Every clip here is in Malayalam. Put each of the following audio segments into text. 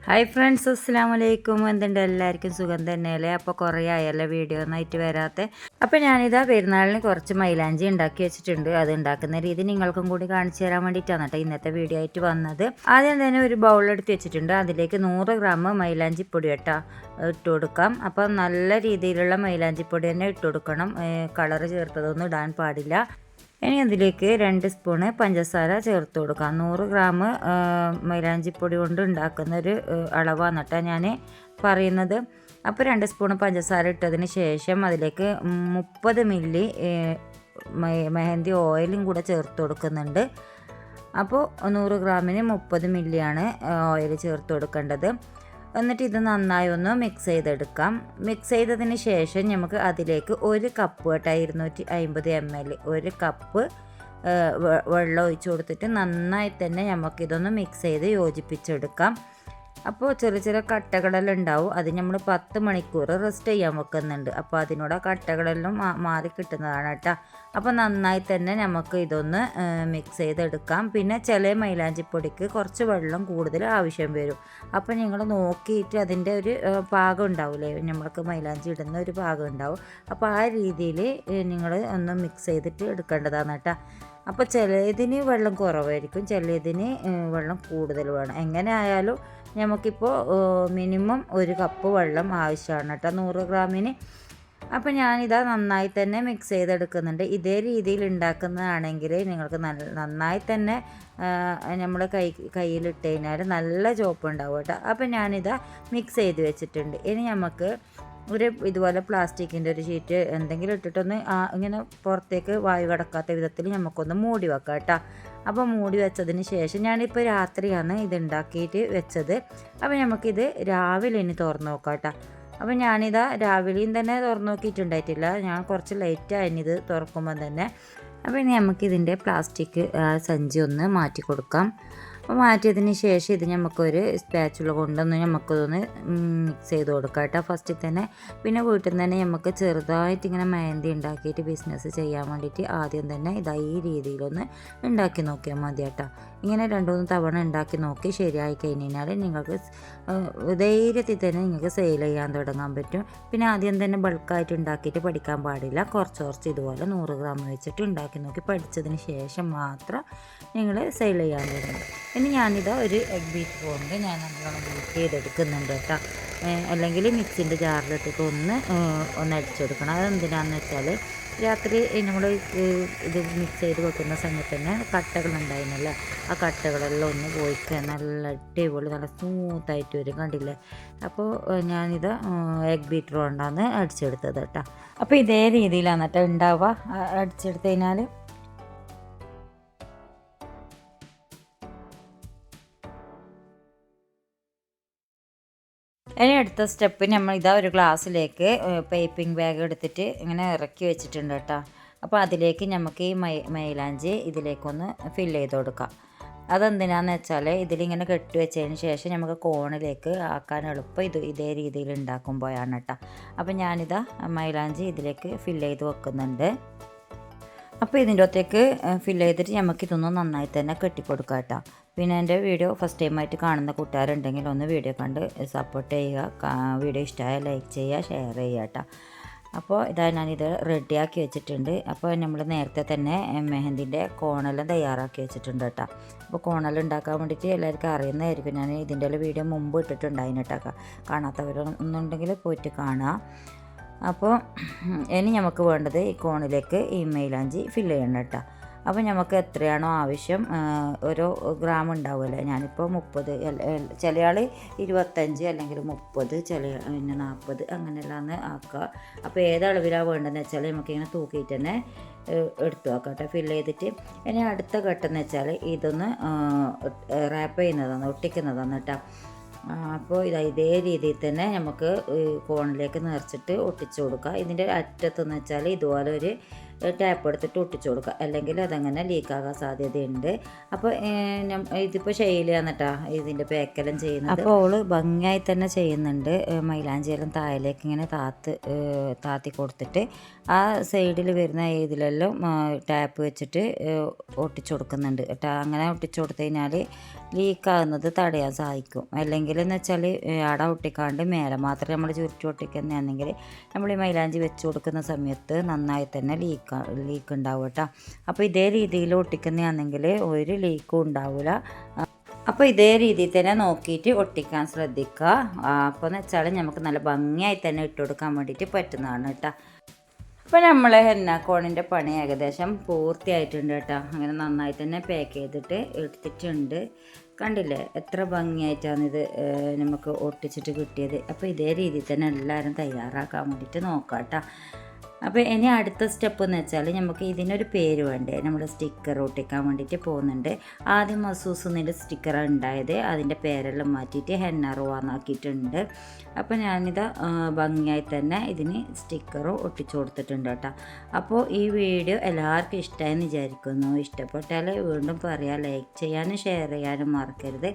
ഹായ് ഫ്രണ്ട്സ്, അസ്സലാമലൈക്കും. എന്തുണ്ട്, എല്ലാവർക്കും സുഖം തന്നെയല്ലേ? അപ്പോൾ കുറേ ആയല്ലോ വീഡിയോ ഒന്നായിട്ട് വരാത്ത. അപ്പോൾ ഞാനിതാ പെരുന്നാളിന് കുറച്ച് മൈലാഞ്ചി ഉണ്ടാക്കി വെച്ചിട്ടുണ്ട്. അത് ഉണ്ടാക്കുന്ന രീതി നിങ്ങൾക്കും കൂടി കാണിച്ചു തരാൻ വേണ്ടിയിട്ടാണ് കേട്ടോ ഇന്നത്തെ വീഡിയോ ആയിട്ട് വന്നത്. ആദ്യം തന്നെ ഒരു ബൗളെടുത്ത് വെച്ചിട്ടുണ്ട്. അതിലേക്ക് 100 ഗ്രാം മൈലാഞ്ചിപ്പൊടി കേട്ടോ ഇട്ട് കൊടുക്കാം. അപ്പോൾ നല്ല രീതിയിലുള്ള മൈലാഞ്ചിപ്പൊടി തന്നെ ഇട്ട് കൊടുക്കണം. കളറ് ചേർത്തതൊന്നും ഇടാൻ പാടില്ല. ഇനി അതിലേക്ക് 2 സ്പൂണ് പഞ്ചസാര ചേർത്ത് കൊടുക്കാം. 100 ഗ്രാം മൈലാഞ്ചിപ്പൊടി കൊണ്ട് ഉണ്ടാക്കുന്നൊരു അളവാണ് കേട്ടോ ഞാൻ പറയുന്നത്. അപ്പോൾ 2 സ്പൂണ് പഞ്ചസാര ഇട്ടതിന് ശേഷം അതിലേക്ക് 30 മില്ലി മെഹന്തി ഓയിലും കൂടെ ചേർത്ത് കൊടുക്കുന്നുണ്ട്. അപ്പോൾ 100 ഗ്രാമിന് 30 മില്ലിയാണ് ഓയിൽ ചേർത്ത് കൊടുക്കേണ്ടത്. എന്നിട്ട് ഇത് നന്നായി ഒന്ന് മിക്സ് ചെയ്തെടുക്കാം. മിക്സ് ചെയ്തതിന് ശേഷം നമുക്ക് അതിലേക്ക് 1 കപ്പ് കേട്ടോ 250 ml 1 കപ്പ് വെള്ളം ഒഴിച്ച് കൊടുത്തിട്ട് നന്നായി തന്നെ നമുക്കിതൊന്ന് മിക്സ് ചെയ്ത് യോജിപ്പിച്ചെടുക്കാം. അപ്പോൾ ചെറിയ ചെറിയ കട്ടകളെല്ലാം ഉണ്ടാവും. അത് നമ്മൾ 10 മണിക്കൂർ റെസ്റ്റ് ചെയ്യാൻ വെക്കുന്നുണ്ട്. അപ്പോൾ അതിനോട് ആ കട്ടകളെല്ലാം മാറി കിട്ടുന്നതാണ് കേട്ടോ. അപ്പോൾ നന്നായി തന്നെ നമുക്ക് ഇതൊന്ന് മിക്സ് ചെയ്തെടുക്കാം. പിന്നെ ചില മൈലാഞ്ചിപ്പൊടിക്ക് കുറച്ച് വെള്ളം കൂടുതൽ ആവശ്യം വരും. അപ്പോൾ നിങ്ങൾ നോക്കിയിട്ട് അതിൻ്റെ ഒരു പാകം ഉണ്ടാവില്ലേ, നമ്മൾക്ക് മൈലാഞ്ചി ഇടുന്ന ഒരു പാകം ഉണ്ടാവും. അപ്പോൾ ആ രീതിയിൽ നിങ്ങൾ ഒന്ന് മിക്സ് ചെയ്തിട്ട് എടുക്കേണ്ടതാണ് കേട്ടോ. അപ്പോൾ ചിലതിന് വെള്ളം കുറവായിരിക്കും, ചിലതിന് വെള്ളം കൂടുതൽ വേണം. എങ്ങനെ ആയാലും നമുക്കിപ്പോൾ മിനിമം 1 കപ്പ് വെള്ളം ആവശ്യമാണ് കേട്ടോ 100 ഗ്രാമിന്. അപ്പോൾ ഞാനിതാ നന്നായി തന്നെ മിക്സ് ചെയ്തെടുക്കുന്നുണ്ട്. ഇതേ രീതിയിൽ ഉണ്ടാക്കുന്നതാണെങ്കിൽ നിങ്ങൾക്ക് നന്നായി തന്നെ നമ്മൾ കയ്യിലിട്ട് കഴിഞ്ഞാൽ നല്ല ചോപ്പ് ഉണ്ടാവും കേട്ടോ. അപ്പോൾ ഞാനിതാ മിക്സ് ചെയ്ത് വെച്ചിട്ടുണ്ട്. ഇനി നമുക്ക് ഇതുപോലെ പ്ലാസ്റ്റിക്കിൻ്റെ ഒരു ഷീറ്റ് എന്തെങ്കിലും ഇട്ടിട്ടൊന്ന് ഇങ്ങനെ പുറത്തേക്ക് വായു കടക്കാത്ത വിധത്തിൽ നമുക്കൊന്ന് മൂടി വെക്കാം കേട്ടോ. അപ്പോൾ മൂടി വെച്ചതിന് ശേഷം ഞാനിപ്പോൾ രാത്രിയാണ് ഇത് ഉണ്ടാക്കിയിട്ട് വെച്ചത്. അപ്പോൾ നമുക്കിത് രാവിലെ ഇനി തുറന്ന് നോക്കാം കേട്ടോ. അപ്പോൾ ഞാനിതാ രാവിലെയും തന്നെ തുറന്ന് നോക്കിയിട്ടുണ്ടായിട്ടില്ല, ഞാൻ കുറച്ച് ലേറ്റായിരുന്നു ഇത് തുറക്കുമ്പോൾ തന്നെ. അപ്പോൾ ഇനി നമുക്കിതിൻ്റെ പ്ലാസ്റ്റിക് സഞ്ചി ഒന്ന് മാറ്റി കൊടുക്കാം. അപ്പോൾ മാറ്റിയതിന് ശേഷം ഇത് നമുക്കൊരു സ്പാച്ചുല കൊണ്ടൊന്ന് നമുക്കതൊന്ന് മിക്സ് ചെയ്ത് കൊടുക്കാം കേട്ടോ ഫസ്റ്റിൽ തന്നെ. പിന്നെ വീട്ടിൽ നിന്ന് തന്നെ നമുക്ക് ചെറുതായിട്ട് ഇങ്ങനെ മെഹന്തി ഉണ്ടാക്കിയിട്ട് ബിസിനസ് ചെയ്യാൻ വേണ്ടിയിട്ട് ആദ്യം തന്നെ ഈ രീതിയിലൊന്ന് ഉണ്ടാക്കി നോക്കിയാൽ മതി കേട്ടോ. ഇങ്ങനെ 2-3 തവണ ഉണ്ടാക്കി നോക്കി ശരിയായി കഴിഞ്ഞാൽ നിങ്ങൾക്ക് ധൈര്യത്തിൽ തന്നെ നിങ്ങൾക്ക് സെയിൽ ചെയ്യാൻ തുടങ്ങാൻ പറ്റും. പിന്നെ ആദ്യം തന്നെ ബൾക്കായിട്ട് ഉണ്ടാക്കിയിട്ട് പഠിക്കാൻ പാടില്ല. കുറച്ച് ഇതുപോലെ 100 ഗ്രാം വെച്ചിട്ട് ഉണ്ടാക്കി നോക്കി പഠിച്ചതിന് ശേഷം മാത്രം നിങ്ങൾ സെയിൽ ചെയ്യാൻ തുടങ്ങും. ഇനി ഞാനിതാ ഒരു എഗ് ബീറ്റ് കൊണ്ട് ഞാൻ നല്ലോണം ബീറ്റ് ചെയ്തെടുക്കുന്നുണ്ട് കേട്ടോ. അല്ലെങ്കിൽ മിക്സിൻ്റെ ജാറിലിട്ടിട്ട് ഒന്ന് അടിച്ചെടുക്കണം. അതെന്തിനാണെന്ന് വെച്ചാൽ രാത്രി നമ്മൾ ഇത് മിക്സ് ചെയ്ത് വെക്കുന്ന സമയത്ത് തന്നെ കട്ടകളുണ്ടായിരുന്നല്ലോ, ആ കട്ടകളെല്ലാം ഒന്ന് പോയിക്കുക നല്ല അടിപൊളി നല്ല സ്മൂത്തായിട്ട് വരും, കണ്ടില്ലേ? അപ്പോൾ ഞാനിത് എഗ് ബീറ്റർ കൊണ്ടാണ് അടിച്ചെടുത്തത് കേട്ടോ. അപ്പോൾ ഇതേ രീതിയിലാണ് കേട്ടോ ഉണ്ടാവുക അടിച്ചെടുത്ത് കഴിഞ്ഞാൽ. ഇനി അടുത്ത സ്റ്റെപ്പ് നമ്മൾ ഒരു ഗ്ലാസ്സിലേക്ക് പൈപ്പിംഗ് ബാഗ് എടുത്തിട്ട് ഇങ്ങനെ ഇറക്കി വെച്ചിട്ടുണ്ട് കേട്ടോ. അപ്പോൾ അതിലേക്ക് നമുക്ക് ഈ മൈലാഞ്ചി ഇതിലേക്കൊന്ന് ഫില്ല് ചെയ്ത് കൊടുക്കാം. അതെന്തിനാന്ന് വെച്ചാൽ ഇതിലിങ്ങനെ കെട്ടി വെച്ചതിന് ശേഷം നമുക്ക് കോണിലേക്ക് ആക്കാൻ എളുപ്പം ഇതേ രീതിയിൽ ഉണ്ടാക്കുമ്പോഴാണ് കേട്ടോ. അപ്പോൾ ഞാനിതാ മൈലാഞ്ചി ഇതിലേക്ക് ഫില്ല് ചെയ്ത് വെക്കുന്നുണ്ട്. അപ്പോൾ ഇതിൻ്റെ അകത്തേക്ക് ഫില്ല് ചെയ്തിട്ട് നമുക്കിതൊന്ന് നന്നായി തന്നെ കെട്ടിക്കൊടുക്കാം കേട്ടോ. പിന്നെ എൻ്റെ വീഡിയോ ഫസ്റ്റ് ടൈമായിട്ട് കാണുന്ന കൂട്ടുകാരുണ്ടെങ്കിൽ ഒന്ന് വീഡിയോ കണ്ട് സപ്പോർട്ട് ചെയ്യുക. വീഡിയോ ഇഷ്ടമായ ലൈക്ക് ചെയ്യുക, ഷെയർ ചെയ്യുക കേട്ടോ. അപ്പോൾ ഞാനിത് റെഡിയാക്കി വെച്ചിട്ടുണ്ട്. അപ്പോൾ നമ്മൾ നേരത്തെ തന്നെ മെഹന്തിൻ്റെ കോണെല്ലാം തയ്യാറാക്കി വെച്ചിട്ടുണ്ട് കേട്ടോ. അപ്പോൾ കോണെല്ലാം ഉണ്ടാക്കാൻ വേണ്ടിയിട്ട് എല്ലാവർക്കും അറിയുന്നതായിരിക്കും. ഞാൻ ഇതിൻ്റെ വീഡിയോ മുമ്പ് ഇട്ടിട്ടുണ്ടായിരുന്നു കേട്ടോ. കാണാത്തവരൊന്നുണ്ടെങ്കിൽ പോയിട്ട് കാണുക. അപ്പോൾ ഇനി നമുക്ക് വേണ്ടത് ഈ കോണിലേക്ക് ഈ മൈലാഞ്ചി ഫില്ല് ചെയ്യണം കേട്ടോ. അപ്പോൾ നമുക്ക് എത്രയാണോ ആവശ്യം ഓരോ ഗ്രാം ഉണ്ടാവുമല്ലോ. ഞാനിപ്പോൾ 30, ചില ആൾ 25 അല്ലെങ്കിൽ 30, പിന്നെ 40 അങ്ങനെയെല്ലാം ആക്കുക. അപ്പോൾ ഏത് അളവിലാണ് വേണ്ടതെന്ന് വെച്ചാൽ നമുക്കിങ്ങനെ തൂക്കിയിട്ട് തന്നെ എടുത്തു വെക്കാം കേട്ടോ ഫില്ല് ചെയ്തിട്ട്. ഇനി അടുത്ത ഘട്ടം എന്ന് വെച്ചാൽ ഇതൊന്ന് റാപ്പ് ചെയ്യുന്നതാണ്, ഒട്ടിക്കുന്നതാണ് കേട്ടോ. അപ്പോൾ ഇതേ രീതിയിൽ തന്നെ നമുക്ക് കോണിലേക്ക് നിറച്ചിട്ട് ഒട്ടിച്ചു കൊടുക്കുക. ഇതിൻ്റെ അറ്റത്തെന്ന് വെച്ചാൽ ഇതുപോലെ ഒരു ടാപ്പ് എടുത്തിട്ട് ഒട്ടിച്ചു കൊടുക്കുക, അല്ലെങ്കിൽ അതങ്ങനെ ലീക്കാകാൻ സാധ്യതയുണ്ട്. അപ്പോൾ ഇതിപ്പോൾ ശൈലിയാണ് കേട്ടോ ഇതിൻ്റെ പാക്കെല്ലാം ചെയ്യുന്നത്. അപ്പോൾ അവള് ഭംഗിയായി തന്നെ ചെയ്യുന്നുണ്ട്. മൈലാഞ്ചിയെല്ലാം താഴേക്ക് ഇങ്ങനെ താത്തി കൊടുത്തിട്ട് ആ സൈഡിൽ വരുന്ന ഇതിലെല്ലാം ടാപ്പ് വെച്ചിട്ട് ഒട്ടിച്ചു കൊടുക്കുന്നുണ്ട് കേട്ടോ. അങ്ങനെ ഒട്ടിച്ചു കൊടുത്തു കഴിഞ്ഞാൽ ലീക്കാകുന്നത് തടയാൻ സഹായിക്കും. അല്ലെങ്കിൽ എന്ന് വെച്ചാൽ അവിടെ ഒട്ടിക്കാണ്ട് മേലെ മാത്രം നമ്മൾ ചുരുട്ടി ഒട്ടിക്കുന്നതാണെങ്കിൽ നമ്മൾ ഈ മൈലാഞ്ചി വെച്ച് കൊടുക്കുന്ന സമയത്ത് നന്നായി തന്നെ ലീക്ക് ഉണ്ടാവും കേട്ടോ. അപ്പോൾ ഇതേ രീതിയിൽ ഒട്ടിക്കുന്നതാണെങ്കിൽ ഒരു ലീക്കും ഉണ്ടാവില്ല. അപ്പോൾ ഇതേ രീതിയിൽ തന്നെ നോക്കിയിട്ട് ഒട്ടിക്കാൻ ശ്രദ്ധിക്കുക. അപ്പോൾ എന്ന് വെച്ചാൽ നമുക്ക് നല്ല ഭംഗിയായി തന്നെ ഇട്ട് കൊടുക്കാൻ വേണ്ടിയിട്ട് പറ്റുന്നതാണ് കേട്ടോ. അപ്പോൾ നമ്മൾ ഹെന്നാക്കോണിൻ്റെ പണി ഏകദേശം പൂർത്തിയായിട്ടുണ്ട് കേട്ടോ. അങ്ങനെ നന്നായി തന്നെ പാക്ക് ചെയ്തിട്ട് എടുത്തിട്ടുണ്ട്. കണ്ടില്ലേ എത്ര ഭംഗിയായിട്ടാണിത് നമുക്ക് ഒട്ടിച്ചിട്ട് കിട്ടിയത്. അപ്പോൾ ഇതേ രീതിയിൽ തന്നെ എല്ലാവരും തയ്യാറാക്കാൻ വേണ്ടിയിട്ട് നോക്കാം കേട്ടോ. അപ്പോൾ ഇനി അടുത്ത സ്റ്റെപ്പ് എന്ന് വെച്ചാൽ നമുക്ക് ഇതിനൊരു പേര് വേണ്ടേ. നമ്മൾ സ്റ്റിക്കർ ഒട്ടിക്കാൻ വേണ്ടിയിട്ട് പോകുന്നുണ്ട്. ആദ്യം മസൂസ് എന്നൊരു സ്റ്റിക്കർ ഉണ്ടായത്, അതിൻ്റെ പേരെല്ലാം മാറ്റിയിട്ട് ഹെന്ന റോവാന്നാക്കിയിട്ടുണ്ട്. അപ്പോൾ ഞാനിത് ഭംഗിയായി തന്നെ ഇതിന് സ്റ്റിക്കറും ഒട്ടിച്ചു കൊടുത്തിട്ടുണ്ട് കേട്ടോ. അപ്പോൾ ഈ വീഡിയോ എല്ലാവർക്കും ഇഷ്ടമായെന്ന് വിചാരിക്കുന്നു. ഇഷ്ടപ്പെട്ടാൽ വീണ്ടും പറയാം, ലൈക്ക് ചെയ്യാനും ഷെയർ ചെയ്യാനും മറക്കരുത്.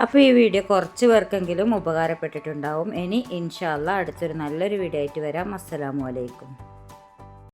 അപ്പോൾ ഈ വീഡിയോ കുറച്ച് പേർക്കെങ്കിലും ഉപകാരപ്പെട്ടിട്ടുണ്ടാവും. ഇനി ഇൻഷാ അല്ലാഹ് അടുത്തൊരു നല്ലൊരു വീഡിയോ ആയിട്ട് വരാം. അസ്സലാമു അലൈക്കും.